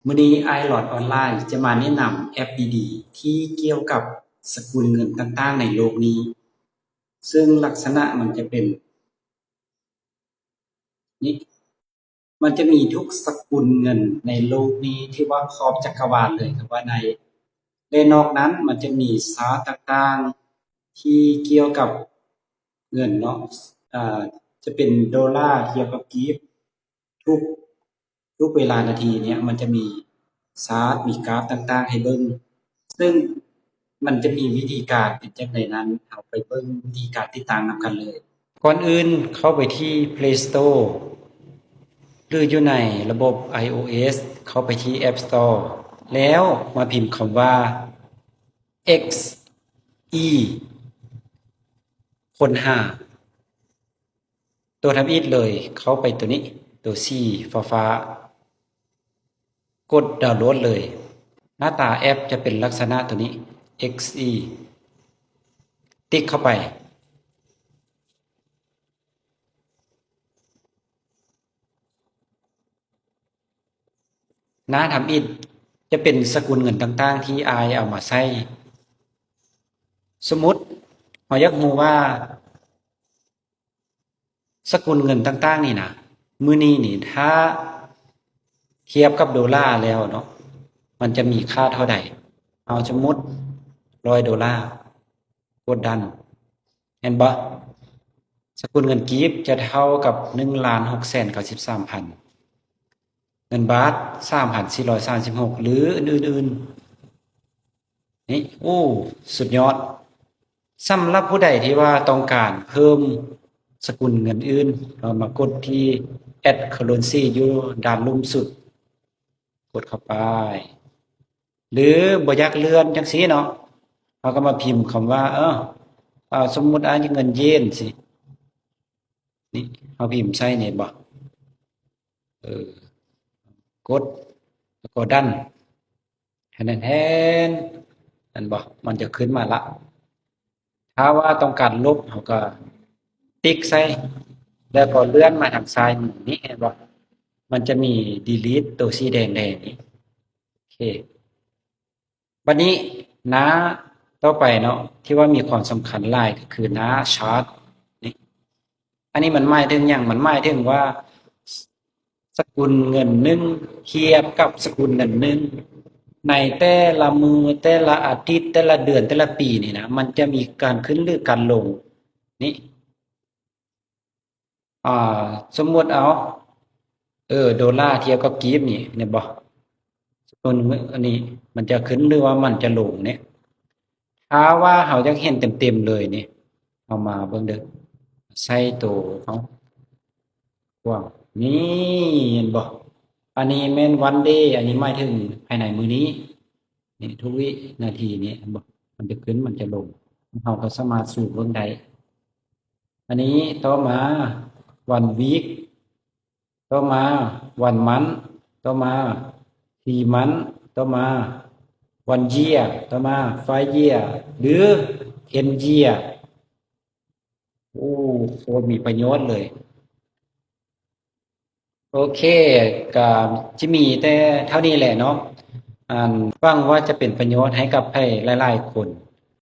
มื้อนี้ iLOT ออนไลน์จะมาแนะนำแอปดีๆที่เกี่ยวกับสกุลเงินต่างๆในโลกนี้ ซึ่งลักษณะมันจะเป็นนี่มันจะมีทุกสกุลเงินในโลกนี้ที่ว่าครอบจักรวาลเลยครับว่าในนอกนั้นมันจะมีศาสตร์ต่างๆที่เกี่ยวกับเงินเนาะอ่าจะเป็นดอลลาร์เกี่ยวกับกีฟทุกทุกเวลานาทีเนี่ยมันจะมีชาร์ตมีกราฟต่างๆให้เบิ่งซึ่งมันจะมีวิธีการเป็นจั่งใดนั้นเอาไปเบิ่งวิธีการติดตามนำกันเลยก่อนอื่นเข้าไปที่ Play Store หรืออยู่ในระบบ iOS เข้าไปที่ App Store แล้วมาพิมพ์คำว่า XE ค้นหาตัวทำอิฐเลยเข้าไปตัวนี้ตัวสีฟ้าๆกดดาวน์โหลดเลยหน้าตาแอปจะเป็นลักษณะตัวนี้ XE ติ๊กเข้าไปหน้าทำอิฐจะเป็นสกุลเงินต่างๆที่อายเอามาใช้สมมุติเราอยากรู้ว่าสกุลเงินต่างๆนี่นะมื้อนี้นี่ถ้าเทียบกับดอลลาร์แล้วเนาะมันจะมีค่าเท่าใดเอาสมมุติ$100กดดันเห็นบ่สกุลเงินกีบจะเท่ากับ 1,693,000 เงินบาท 3,436 หรืออื่นๆนี่โอ้สุดยอดสำหรับผู้ใดที่ว่าต้องการเพิ่มสกุลเงินอื่นเรามากดที่ Add Currency อยู่ด้านลุ่มสุดกดเข้าไปหรือบ่อยากเลื่อนจังซี่เนาะเราก็มาพิมพ์คำว่าสมมุติเงินเยนสินี่เฮาพิมพ์ใส่นี่บ่กดแล้วก็ดันแฮนนั่นบ่มันจะขึ้นมาละถ้าว่าต้องการลบเฮาก็ติ๊กใส่แล้วก็เลื่อนมาทางซ้ายมือนี้เห็นบ่มันจะมี delete ตัวสีแดงๆนี่โอเคบัดนี้หน้าต่อไปเนาะที่ว่ามีความสำคัญหลายก็คือหน้าชาร์ตนี่อันนี้มันหมายถึงหยังมันหมายถึงว่าสกุลเงินหนึ่งเทียบกับสกุลเงินหนึ่งในแต่ละมือแต่ละอาทิตย์แต่ละเดือนแต่ละปีนี่นะมันจะมีการขึ้นหรือการลงนี่สมมุติเอาดอลลาร์เทียบกับกีบนี่เนี่ยบ่สกุลอันนี้มันจะขึ้นหรือว่ามันจะลงเนี่ยถ้าว่าเฮาอยากเห็นเต็มๆเลยนี่เอามาเบิ่งเด้อใส่ตัวเอาว้าวนี่เห็นบ่อันนี้แม่นวันเดย์อันนี้หมายถึงภายในมื้อนี้นี่ทุกวินาทีนี้เห็นบ่มันจะขึ้นมันจะลงเฮาก็สามารถสูบเบิ่งได้อันนี้ต่อมาวันวีกต่อมาวันมันต่อมา4มันต่อมาวันเยียต่อมา5 year หรือ10 year โอ้โคตรมีประโยชน์เลยโอเคก็จะมีแต่เท่านี้แหละเนาะหวังว่าจะเป็นประโยชน์ให้กับใครหลายๆคน